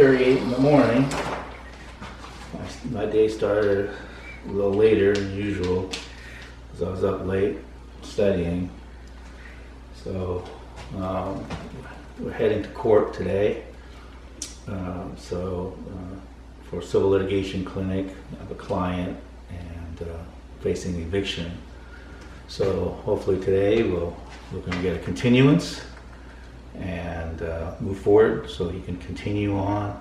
8:38 in the morning. My day started a little later than usual because I was up late studying. So we're heading to court today. For a civil litigation clinic, I have a client and facing eviction. So hopefully today we're going to get a continuance and move forward so he can continue on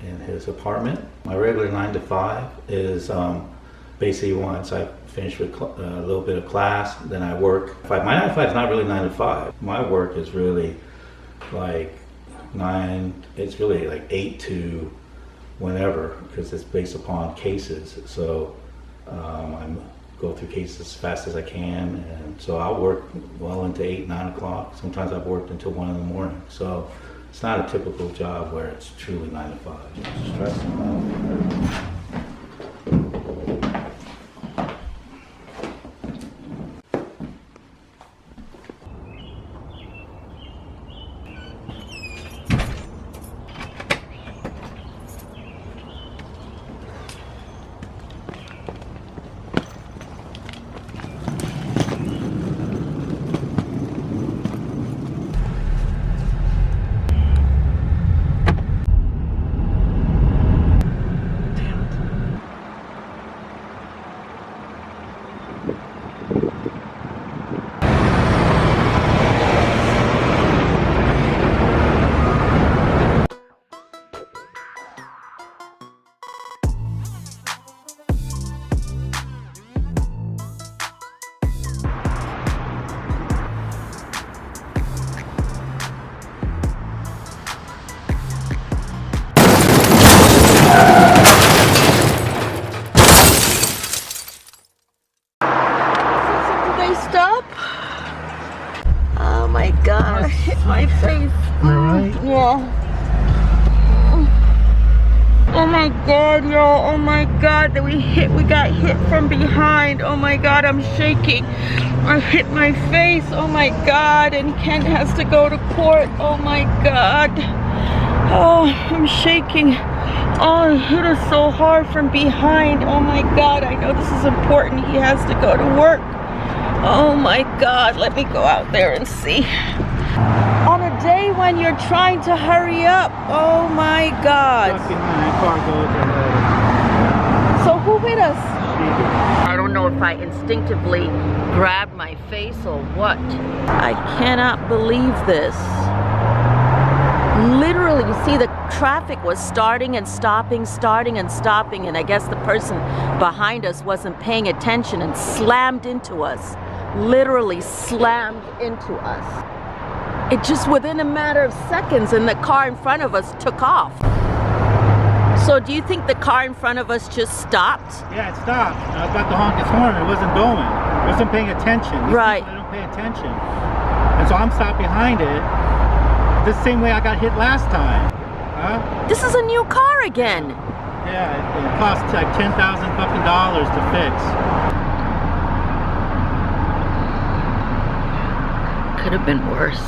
in his apartment. My regular 9 to 5 is basically once I finish with a little bit of class, then I work. My 9 to 5 is not really 9 to 5. My work is really like 9, it's really like 8 to whenever, because it's based upon cases. So I go through cases as fast as I can, and so I'll work well into 8, 9 o'clock. Sometimes I've worked until 1 in the morning. So it's not a typical job where it's truly 9 to 5. It's stressful. Oh my god, I hit my face. Alright? Yeah. Oh my god, yo. Oh my god, that we got hit from behind. Oh my god, I'm shaking. I hit my face. Oh my god, and Ken has to go to court. Oh my god. Oh, I'm shaking. Oh, it hit us so hard from behind. Oh my god, I know this is important. He has to go to work. Oh my god, let me go out there and see. On a day when you're trying to hurry up. Oh my god. So who hit us? I don't know if I instinctively grabbed my face or what. I cannot believe this. Literally, you see, the traffic was starting and stopping, and I guess the person behind us wasn't paying attention and slammed into us. Literally slammed into us. It just within a matter of seconds, and the car in front of us took off. So do you think the car in front of us just stopped? Yeah, it stopped. I was about to honk its horn. It wasn't going. It wasn't paying attention. These right. People, they don't pay attention. And so I'm stopped behind it. The same way I got hit last time. Huh? This is a new car again. Yeah, it cost like $10,000 to fix. Could have been worse.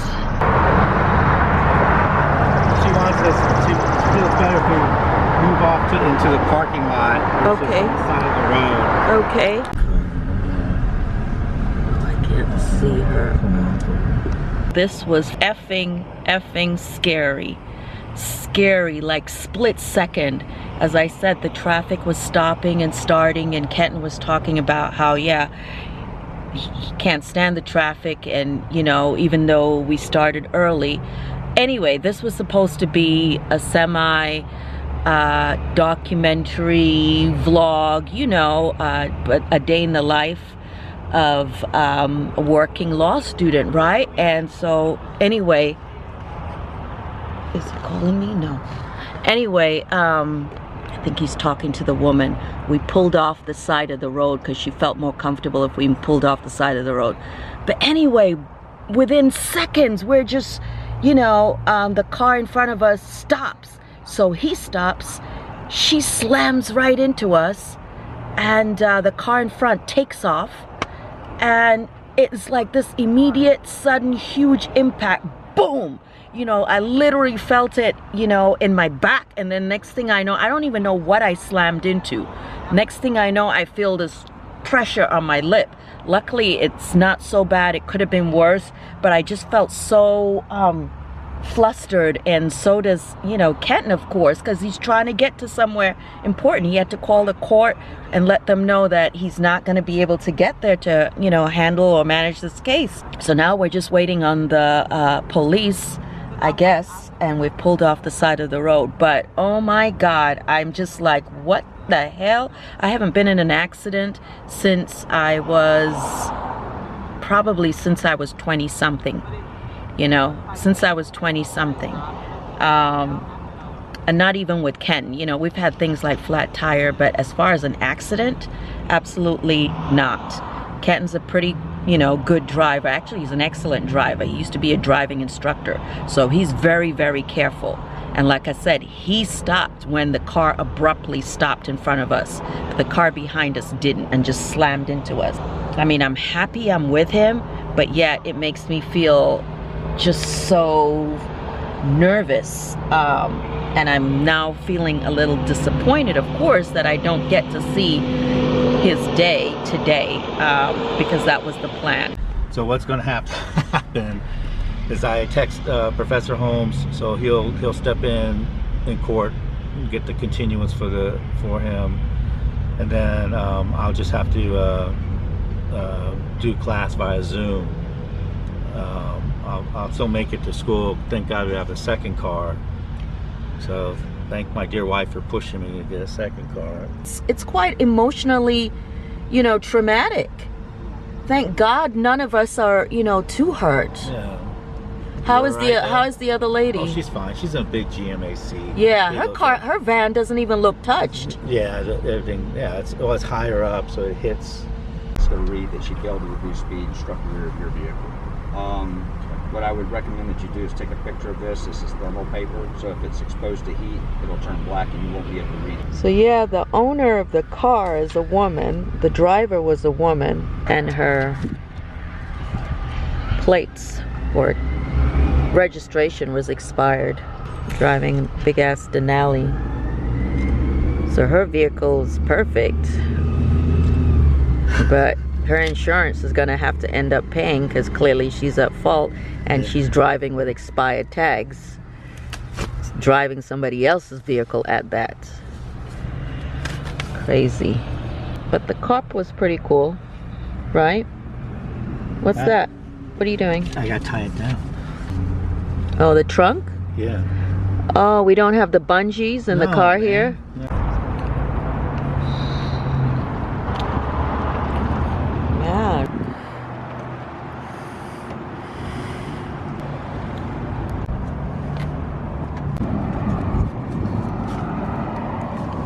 She wants us to feel better if we move off into the parking lot. Okay. The side of the road. Okay. I can't see her. This was effing scary. Scary, like split second. As I said, the traffic was stopping and starting, and Kenton was talking about how, yeah, he can't stand the traffic, and you know, even though we started early. Anyway, this was supposed to be a semi documentary vlog, you know, but a day in the life of a working law student, right? And so anyway, is he calling me? No. Anyway, I think he's talking to the woman. We pulled off the side of the road because she felt more comfortable if we pulled off the side of the road. But anyway, within seconds, we're just, you know, the car in front of us stops. So he stops, she slams right into us, and the car in front takes off. And it's like this immediate, sudden, huge impact. Boom! I literally felt it, in my back. And then next thing I know, I don't even know what I slammed into. Next thing I know, I feel this pressure on my lip. Luckily, it's not so bad. It could have been worse, but I just felt so flustered, and so does Kenton, of course, because he's trying to get to somewhere important. He had to call the court and let them know that he's not going to be able to get there to handle or manage this case. So now we're just waiting on the police, I guess, and we've pulled off the side of the road. But oh my God, I'm just like, what the hell? I haven't been in an accident since I was 20 something. Since I was 20 something. And not even with Kenton. We've had things like flat tire, but as far as an accident, absolutely not. Kenton's a pretty, good driver. Actually, he's an excellent driver. He used to be a driving instructor. So he's very, very careful. And like I said, he stopped when the car abruptly stopped in front of us. But the car behind us didn't and just slammed into us. I mean, I'm happy I'm with him, but yet it makes me feel just so nervous, and I'm now feeling a little disappointed, of course, that I don't get to see his day today, because that was the plan. So what's going to happen is I text Professor Holmes, so he'll step in court and get the continuance for him, and then I'll just have to do class via Zoom. I'll still make it to school. Thank God we have a second car. So thank my dear wife for pushing me to get a second car. It's quite emotionally, traumatic. Thank God none of us are, too hurt. Yeah. How is the other lady? Oh, she's fine. She's in a big GMAC. Yeah, her van doesn't even look touched. Yeah, everything. Yeah, it's higher up, so it hits. It's going to read that she failed to reduce speed and struck the rear of your vehicle. What I would recommend that you do is take a picture of this. This is thermal paper, so if it's exposed to heat, it'll turn black and you won't be able to read it. So yeah, the owner of the car is a woman, the driver was a woman, and her plates or registration was expired, driving a big ass Denali. So her vehicle is perfect, but her insurance is going to have to end up paying because clearly she's at fault and she's driving with expired tags, driving somebody else's vehicle at that. Crazy. But the cop was pretty cool, right? What's that? What are you doing? I gotta tie it down. Oh, the trunk? Yeah. Oh, we don't have the bungees in the car here? No. Yeah.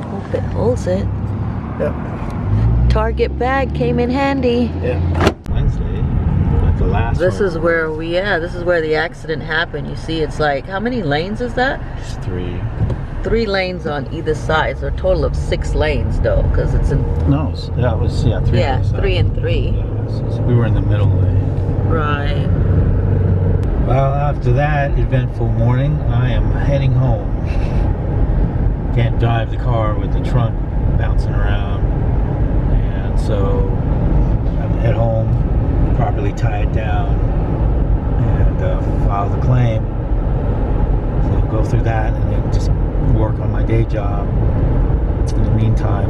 Hope it holds it. Yep. Target bag came in handy. Yeah. Wednesday. Like the last This one. is where this is where the accident happened. You see, it's like, how many lanes is that? It's 3. 3 lanes on either side. So a total of 6 lanes though, because it's in. No, that was 3. Yeah, 3 and 3. Yeah, so we were in the middle lane. Right. Well, after that eventful morning, I am heading home. Can't drive the car with the trunk bouncing around, and so I have to head home, properly tie it down, and file the claim. So go through that, and then just work on my day job in the meantime.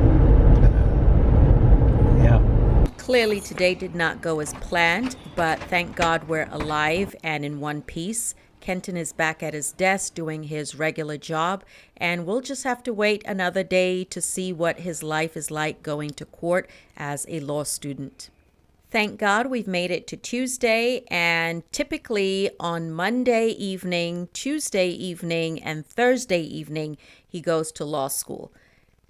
Yeah. Clearly today did not go as planned, but thank God we're alive and in one piece. Kenton is back at his desk doing his regular job, and we'll just have to wait another day to see what his life is like going to court as a law student. Thank God we've made it to Tuesday, and typically on Monday evening, Tuesday evening, and Thursday evening, he goes to law school,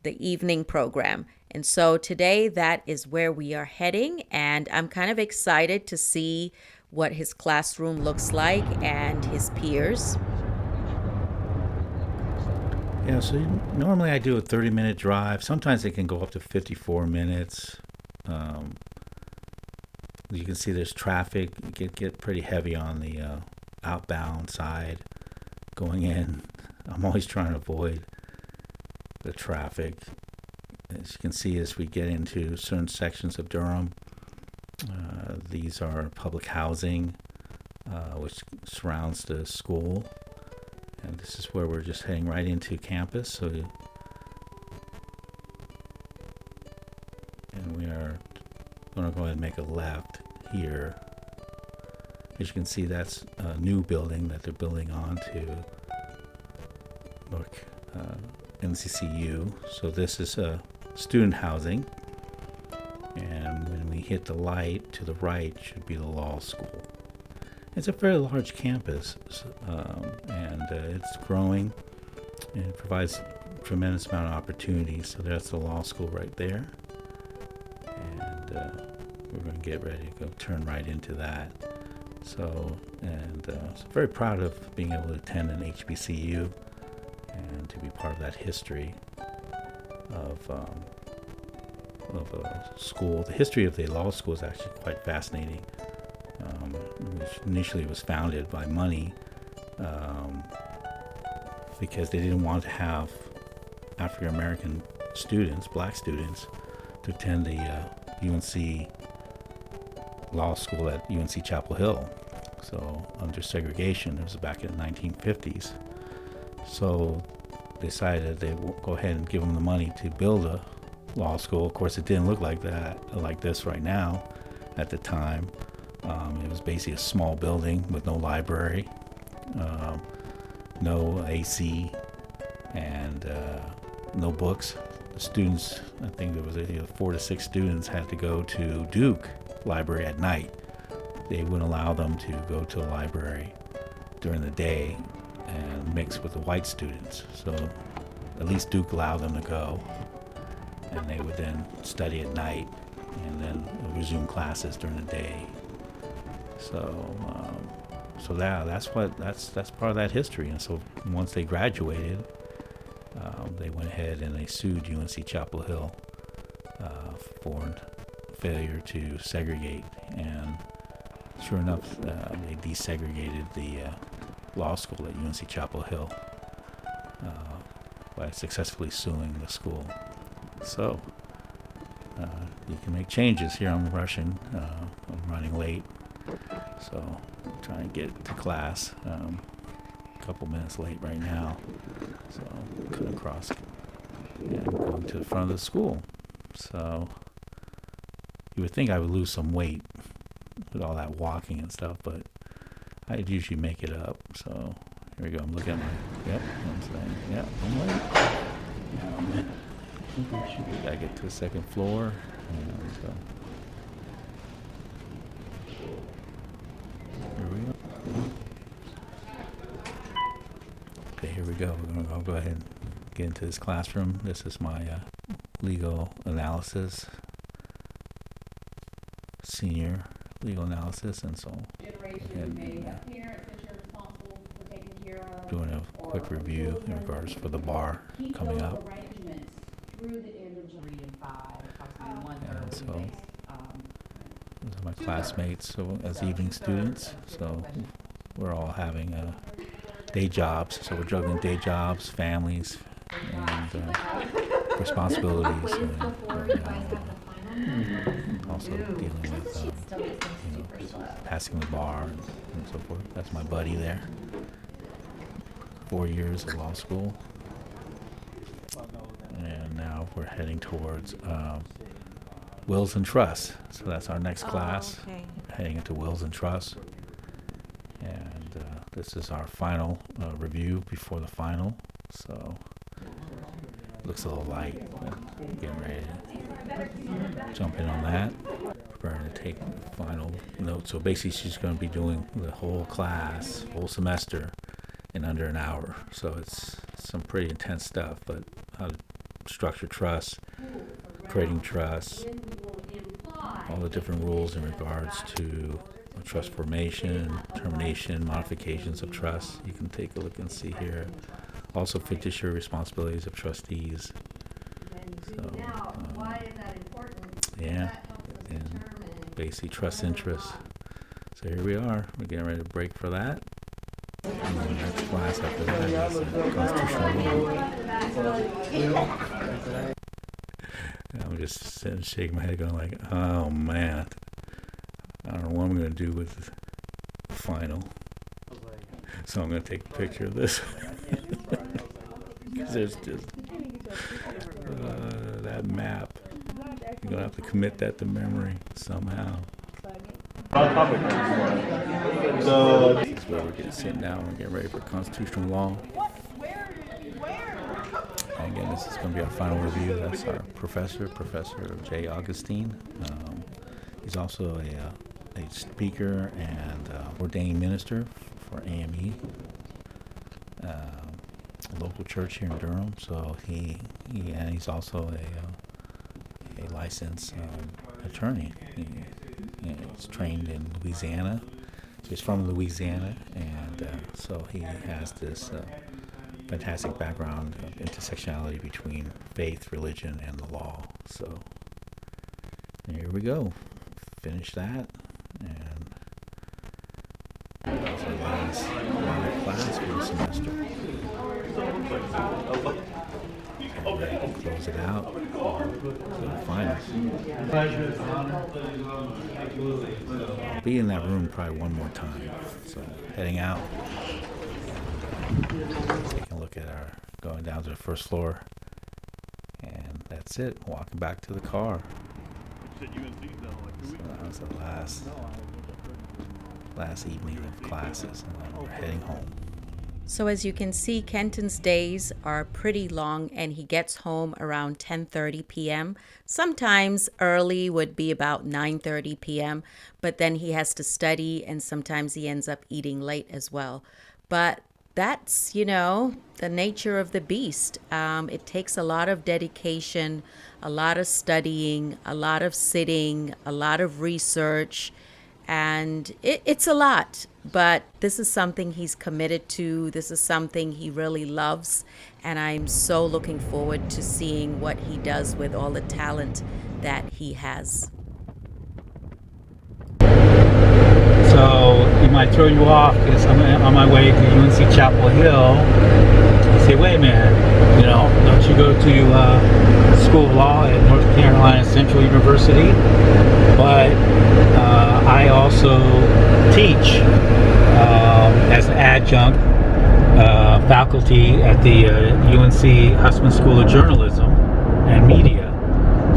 the evening program. And so today that is where we are heading, and I'm kind of excited to see what his classroom looks like and his peers. Yeah, so normally I do a 30-minute drive. Sometimes it can go up to 54 minutes. You can see there's traffic. Get pretty heavy on the outbound side. going in. I'm always trying to avoid the traffic. As you can see, as we get into certain sections of Durham, these are public housing, which surrounds the school. And this is where we're just heading right into campus. So, and we are going to go ahead and make a left here. As you can see, that's a new building that they're building on to NCCU. So this is student housing. And when we hit the light to the right, should be the law school. It's a very large campus, and it's growing, and it provides a tremendous amount of opportunities. So that's the law school right there, and we're going to get ready to go turn right into that. So, so very proud of being able to attend an HBCU and to be part of that history of a school. The history of the law school is actually quite fascinating. Which initially was founded by money, because they didn't want to have African American students, black students, to attend the UNC law school at UNC Chapel Hill. So under segregation, it was back in the 1950s. So they decided they would go ahead and give them the money to build a law school. Of course, it didn't look like that, like this right now at the time. It was basically a small building with no library, no AC, and no books. The students, I think there was 4 to 6 students, had to go to Duke Library at night. They wouldn't allow them to go to a library during the day and mix with the white students. So at least Duke allowed them to go, and they would then study at night and then resume classes during the day. So that's part of that history. And so once they graduated, they went ahead and they sued UNC Chapel Hill for failure to segregate. And sure enough, they desegregated the law school at UNC Chapel Hill by successfully suing the school. So you can make changes. Here I'm rushing. I'm running late. So I'm trying to get to class. A couple minutes late right now. So I'm cutting across and going to the front of the school. So you would think I would lose some weight with all that walking and stuff, but I'd usually make it up. So here we go. I'm looking at I'm late. Yeah, I gotta get to the second floor. And so here we go. Okay, here we go. We're gonna go ahead and get into this classroom. This is my legal analysis, senior legal analysis, and so doing a quick review in regards for the bar coming up. And so those are my classmates, so as evening students. So we're all having day jobs. So we're juggling day jobs, families, and responsibilities, and also dealing with passing the bar and so forth. That's my buddy there. 4 years of law school, and now we're heading towards wills and trusts. So that's our next class. Okay. Heading into wills and trusts, and this is our final review before the final. So looks a little light, but getting ready to jump in on that. Preparing to take the final notes. So basically, she's going to be doing the whole class, whole semester, in under an hour. So it's some pretty intense stuff, but how to structure trusts, creating trusts, all the different rules in regards to trust formation, termination, modifications of trusts. You can take a look and see here. Also fiduciary responsibilities of trustees. So, yeah, and basically trust interests. So here we are. We're getting ready to break for that. Next class after that is constitutional law. I'm just sitting shaking my head going like, oh man, I don't know what I'm going to do with the final. So I'm going to take a picture of this. Because there's just that map. You're going to have to commit that to memory somehow. So this is where we're getting sitting down and getting ready for constitutional law. And again, this is going to be our final review. That's our professor, Professor J. Augustine. He's also a speaker and ordained minister for AME, a local church here in Durham. So he's also a licensed attorney. He's trained in Louisiana. So he's from Louisiana, and so he has this fantastic background of intersectionality between faith, religion, and the law. So here we go. Finish that, and that's our last class for the semester. And ready to close it out for the finals. I'll be in that room probably one more time. So heading out, taking a look at going down to the first floor, and that's it. Walking back to the car. So that was the last evening of classes, and then we're heading home. So as you can see, Kenton's days are pretty long, and he gets home around 10:30 p.m. Sometimes early would be about 9:30 p.m., but then he has to study, and sometimes he ends up eating late as well. But that's, the nature of the beast. It takes a lot of dedication, a lot of studying, a lot of sitting, a lot of research, and it's a lot. But this is something he's committed to. This is something he really loves, and I'm so looking forward to seeing what he does with all the talent that he has. So it might throw you off because I'm on my way to UNC Chapel Hill. You say, wait a minute, don't you go to School of Law at North Carolina Central University? But I also teach as an adjunct faculty at the UNC Hussman School of Journalism and Media.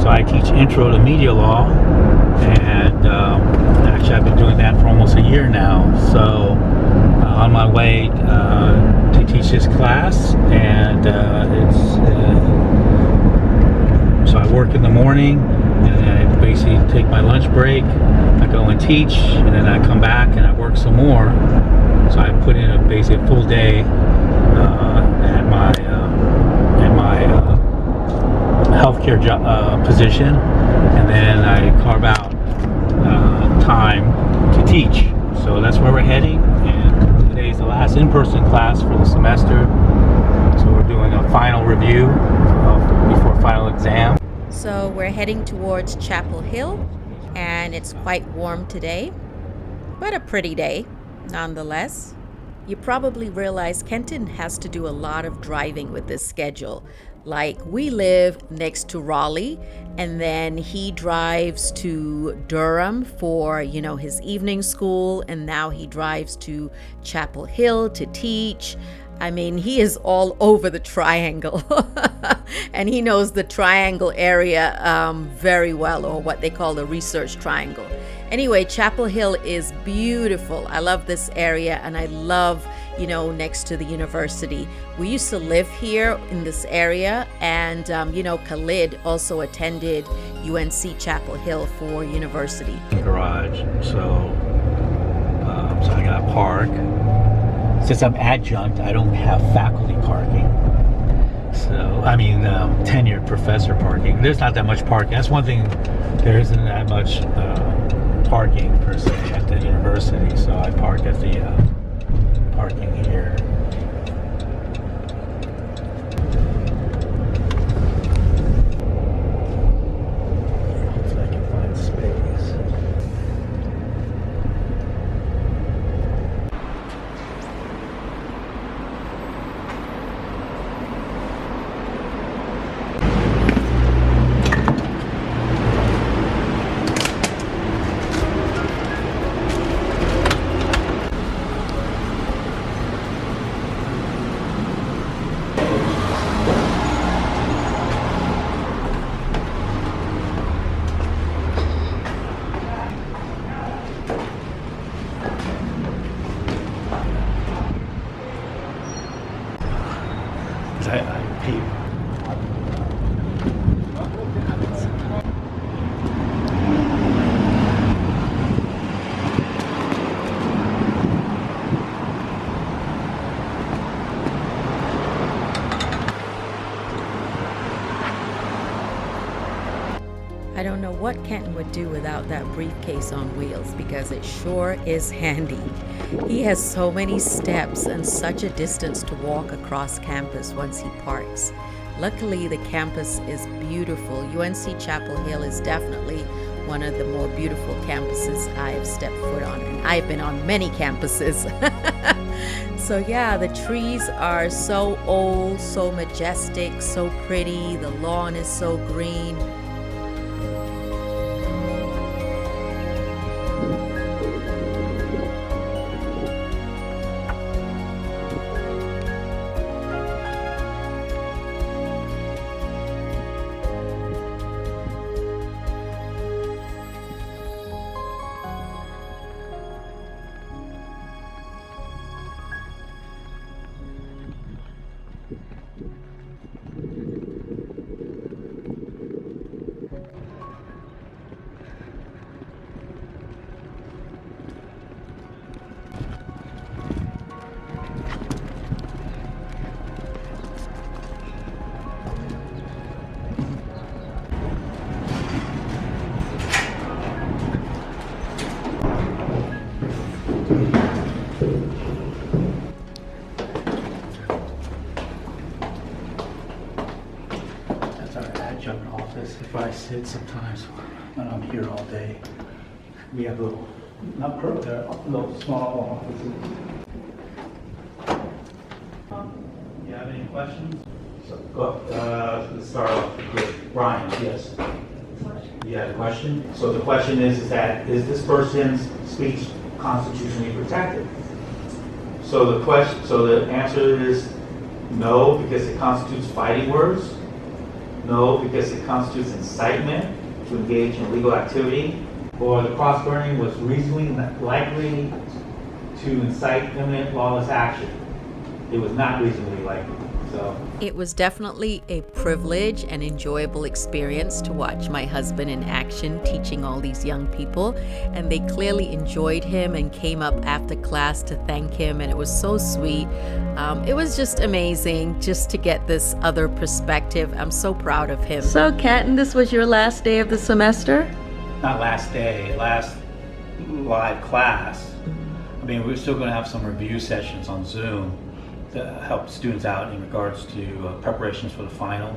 So I teach Intro to Media Law, and actually I've been doing that for almost a year now. So on my way to teach this class, and so I work in the morning, and I basically take my lunch break. I go and teach, and then I come back and I work some more. So I put in basically a full day at my healthcare position, and then I carve out time to teach. So that's where we're heading, and today's the last in-person class for the semester. So we're doing a final review before final exam. So we're heading towards Chapel Hill, and it's quite warm today, but a pretty day nonetheless. You probably realize Kenton has to do a lot of driving with this schedule. Like, we live next to Raleigh, and then he drives to Durham for, his evening school, and now he drives to Chapel Hill to teach. I mean, he is all over the triangle, and he knows the triangle area very well, or what they call the research triangle. Anyway, Chapel Hill is beautiful. I love this area, and I love, next to the university. We used to live here in this area, and, Khalid also attended UNC Chapel Hill for university. Garage, so I got to park. Since I'm adjunct, I don't have faculty parking. So, tenured professor parking. There's not that much parking. That's one thing. There isn't that much parking per se at the university. So I park at the parking here. Hopefully I can find space. I don't know what Kenton would do without that briefcase on wheels because it sure is handy. He has so many steps and such a distance to walk across campus once he parks. Luckily, the campus is beautiful. UNC Chapel Hill is definitely one of the more beautiful campuses I've stepped foot on, and I've been on many campuses. So yeah, the trees are so old, so majestic, so pretty. The lawn is so green. That's our adjunct office. If I sit sometimes when I'm here all day, we have little, not curved, they're little small offices. You have any questions? Let's start off with Brian, yes. You had a question? So the question is that, is this person's speech constitutionally protected? So the answer is no, because it constitutes fighting words. No, because it constitutes incitement to engage in illegal activity. Or the cross-burning was reasonably likely to incite imminent lawless action. It was not reasonably likely. So It was definitely a privilege and enjoyable experience to watch my husband in action teaching all these young people, and they clearly enjoyed him and came up after class to thank him, and it was so sweet. It was just amazing just to get this other perspective. I'm so proud of him. So Kenton, this was your last day of the semester? not last day, last live class. I mean, we're still going to have some review sessions on Zoom to help students out in regards to preparations for the final.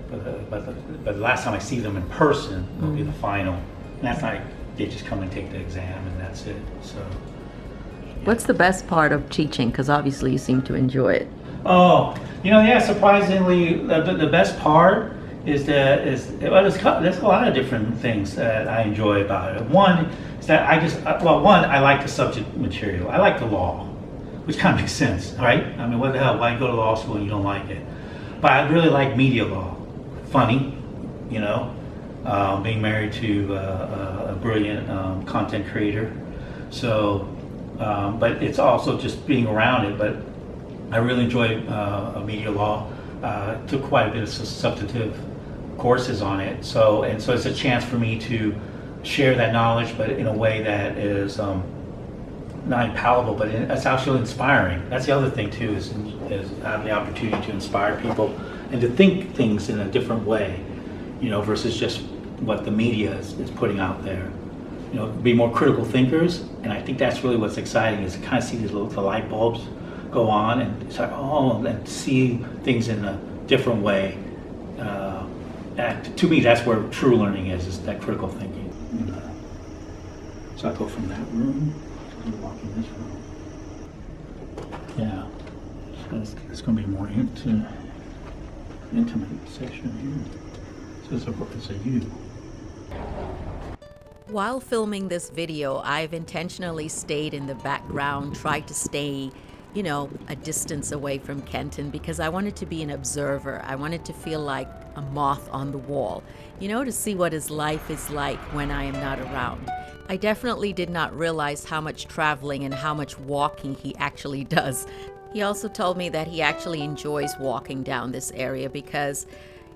But the last time I see them in person will be the final. And that's not, they just come and take the exam and that's it. So. Yeah. What's the best part of teaching? Because obviously you seem to enjoy it. Oh, surprisingly, the best part is that there's a lot of different things that I enjoy about it. One is that I like the subject material. I like the law, which kind of makes sense, right? I mean, what the hell? Why go to law school and you don't like it? But I really like media law. Funny, being married to a brilliant content creator. So, but it's also just being around it. But I really enjoy media law. Took quite a bit of substantive courses on it. So it's a chance for me to share that knowledge, but in a way that is not impalpable, but it's actually inspiring. That's the other thing too, is having the opportunity to inspire people and to think things in a different way, versus just what the media is putting out there. Be more critical thinkers, and I think that's really what's exciting, is to kind of see the light bulbs go on, and it's like, and see things in a different way. And to me, that's where true learning is that critical thinking. So I go from that room to walk in this room. Yeah, so it's going to be more intimate section here. So it's a U. While filming this video, I've intentionally stayed in the background, tried to stay a distance away from Kenton, because I wanted to be an observer. I wanted to feel like a moth on the wall, to see what his life is like when I am not around. I definitely did not realize how much traveling and how much walking he actually does. He also told me that he actually enjoys walking down this area because,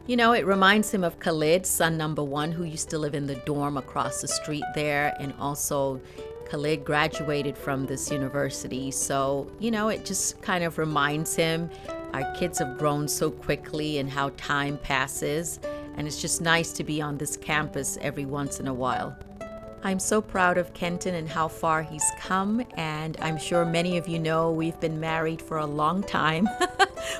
it reminds him of Khalid, son number 1, who used to live in the dorm across the street there, and also Khalid graduated from this university, so, it just kind of reminds him our kids have grown so quickly and how time passes. and it's just nice to be on this campus every once in a while. I'm so proud of Kenton and how far he's come, and I'm sure many of you know we've been married for a long time.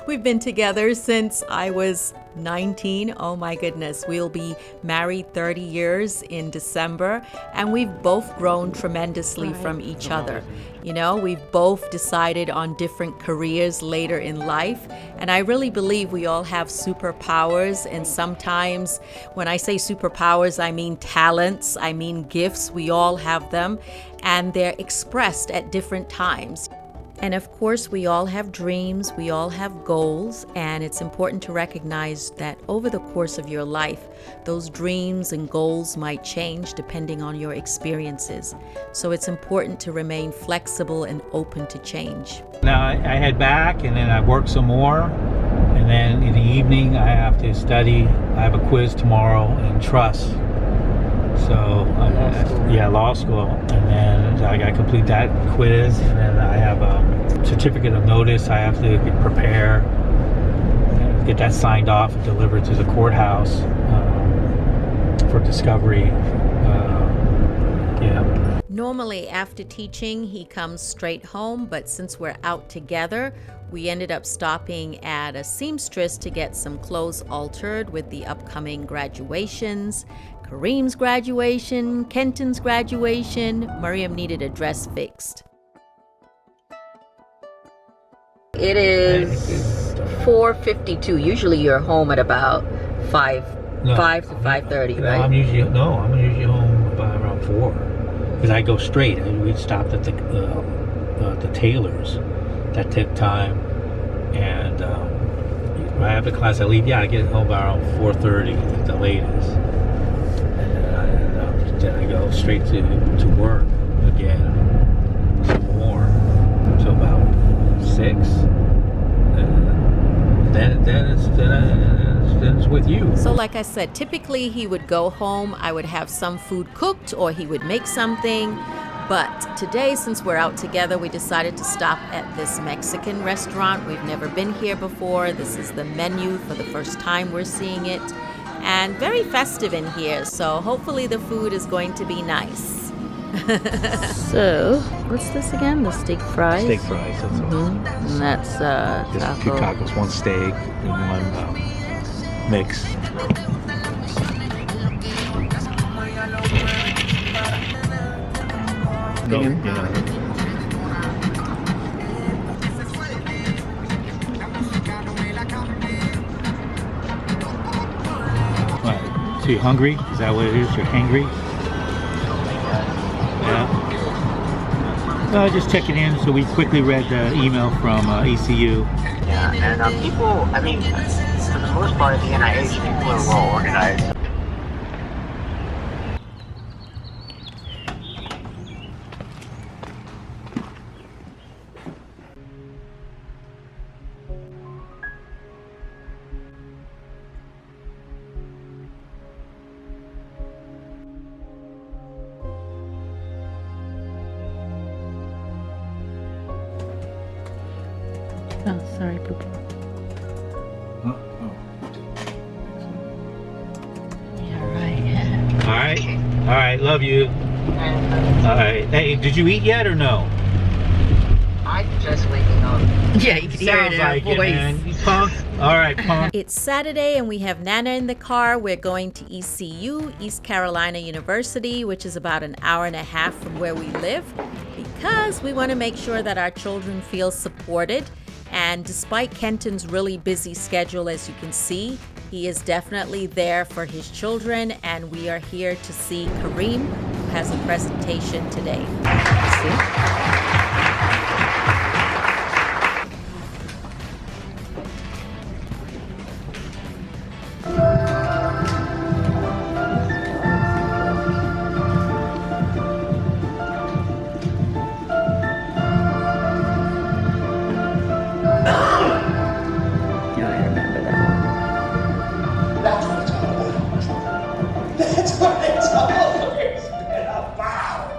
We've been together since I was 19. Oh my goodness, we'll be married 30 years in December, and we've both grown tremendously from each other. You know, we've both decided on different careers later in life, and I really believe we all have superpowers, and sometimes when I say superpowers, I mean talents, I mean gifts. We all have them, and they're expressed at different times. And of course, we all have dreams, we all have goals, and it's important to recognize that over the course of your life, those dreams and goals might change depending on your experiences. So it's important to remain flexible and open to change. Now I head back and then I work some more, and then in the evening I have to study. I have a quiz tomorrow in trust. So law school, and then I got to complete that quiz, and then I have a certificate of notice I have to prepare, get that signed off and delivered to the courthouse for discovery. Normally after teaching he comes straight home, but since we're out together, we ended up stopping at a seamstress to get some clothes altered with the upcoming graduations. Kareem's graduation, Kenton's graduation. Miriam needed a dress fixed. It is 4:52. Usually you're home at about 5 to 5:30, right? I'm usually home by around 4, because I go straight. We stopped at the tailor's. That took time, and right after class I leave. I get home by around 4:30 at the latest. Then I go straight to work again, some more, until about 6. Then it's with you. So like I said, typically he would go home, I would have some food cooked, or he would make something. But today, since we're out together, we decided to stop at this Mexican restaurant. We've never been here before. This is the menu for the first time we're seeing it. And very festive in here, so hopefully the food is going to be nice. So, what's this again? The steak fries? Steak fries, that's all. And that's Just 2 tacos, 1 steak, and 1 mix. So you hungry? Is that what it is? You're hangry? Yeah. Just checking in. So we quickly read the email from ECU. Yeah, and people, I mean, for the most part, the NIH, people are well organized. Oh, sorry, Poop. Yeah, right. All right. Love you. All right. Hey, did you eat yet or no? I'm just waking up. Yeah, you can hear it in her voice. Man. You punk. All right, punk. It's Saturday and we have Nana in the car. We're going to ECU, East Carolina University, which is about an hour and a half from where we live, because we want to make sure that our children feel supported. And despite Kenton's really busy schedule, as you can see, he is definitely there for his children, and we are here to see Kareem, who has a presentation today. See? That's what it's always been about.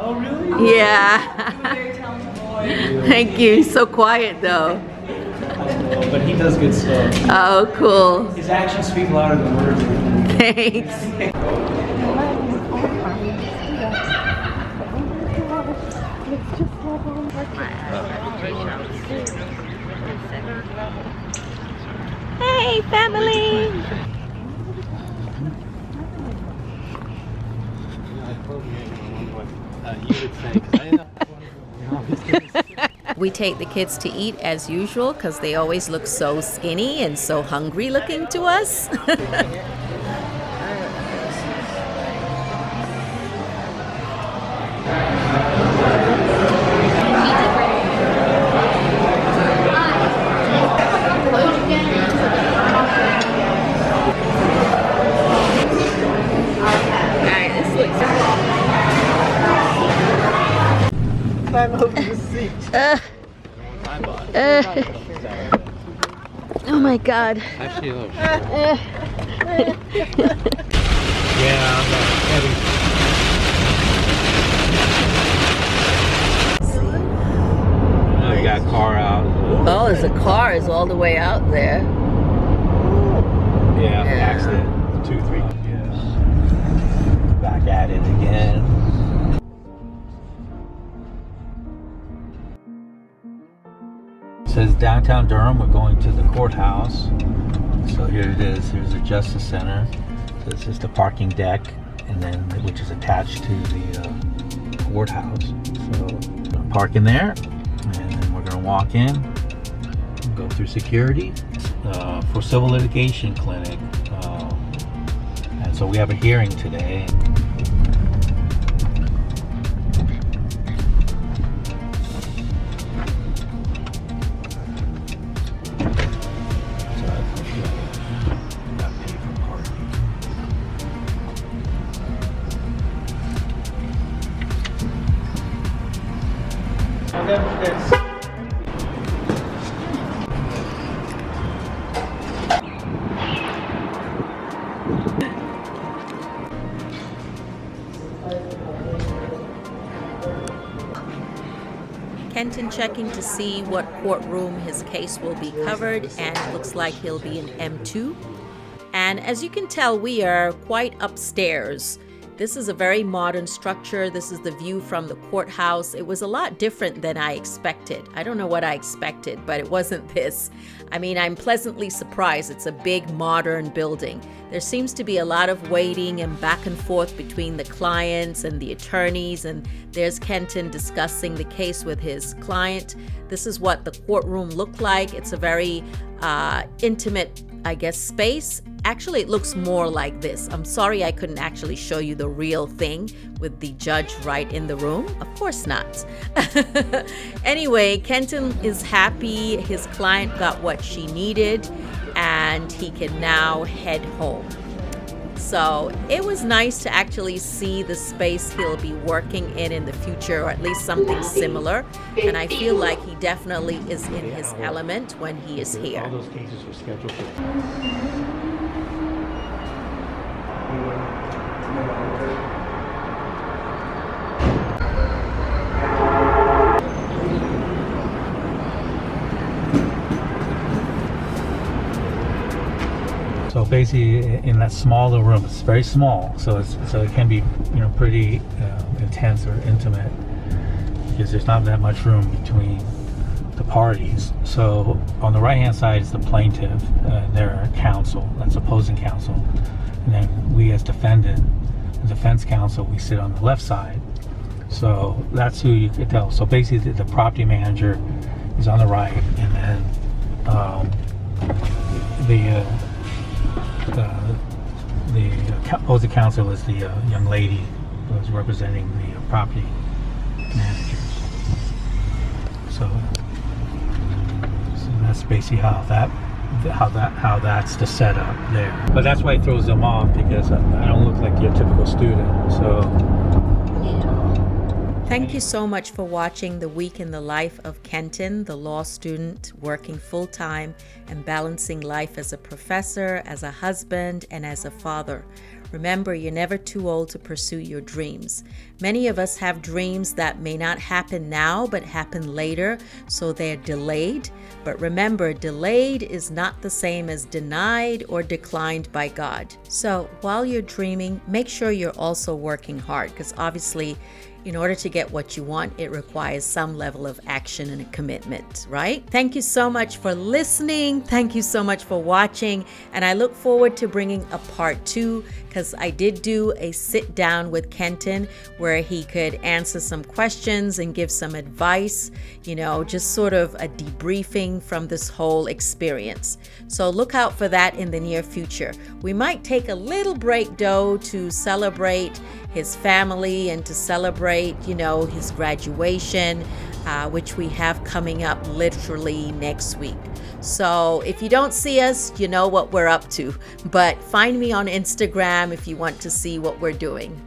Oh, really? Yeah. Thank you. So quiet though. But he does good stuff. Oh, cool. His actions speak louder than words. Thanks. Hey, family. We take the kids to eat as usual because they always look so skinny and so hungry looking to us. Climb over the seat. Oh my God. Actually, look. Yeah, heavy. Oh, you got a car out. Oh, there's a car is all the way out there. Yeah, Yeah. accident. 2, 3. Yeah. Back at it again. It says downtown Durham. We're going to the courthouse. So here it is. Here's the Justice Center. So this is the parking deck, and then which is attached to the courthouse. So we're gonna park in there, and then we're gonna walk in, go through security for civil litigation clinic. And so we have a hearing today. Kenton checking to see what courtroom his case will be covered, and it looks like he'll be in M2. And as you can tell, we are quite upstairs. This is a very modern structure. This is the view from the courthouse. It was a lot different than I expected. I don't know what I expected, but it wasn't this. I mean, I'm pleasantly surprised. It's a big modern building. There seems to be a lot of waiting and back and forth between the clients and the attorneys, and there's Kenton discussing the case with his client. This is what the courtroom looked like. It's a very intimate, I guess, space. Actually, it looks more like this. I'm sorry I couldn't actually show you the real thing with the judge right in the room. Of course not. Anyway, Kenton is happy. His client got what she needed, and he can now head home. So it was nice to actually see the space he'll be working in the future, or at least something similar. And I feel like he definitely is in his element when he is here. All those cases were scheduled for. So basically, in that smaller room, it's very small, so it can be, pretty intense or intimate because there's not that much room between the parties. So on the right-hand side is the plaintiff, their counsel, that's opposing counsel, and then we as defendant, the defense counsel, we sit on the left side. So that's who you could tell. So basically, the property manager is on the right, and then the opposing counsel is the young lady who is representing the property managers. So that's basically how that's the setup there. But that's why it throws them off, because I don't look like your typical student. So. Thank you so much for watching the week in the life of Kenton, the law student working full-time and balancing life as a professor, as a husband, and as a father. Remember, you're never too old to pursue your dreams. Many of us have dreams that may not happen now, but happen later, so they're delayed. But remember, delayed is not the same as denied or declined by God. So while you're dreaming, make sure you're also working hard, because obviously, in order to get what you want, it requires some level of action and a commitment, right? Thank you so much for listening. Thank you so much for watching. And I look forward to bringing a part 2, because I did do a sit down with Kenton where he could answer some questions and give some advice, just sort of a debriefing from this whole experience. So look out for that in the near future. We might take a little break though to celebrate his family and to celebrate, his graduation, which we have coming up literally next week. So if you don't see us, you know what we're up to. But find me on Instagram if you want to see what we're doing.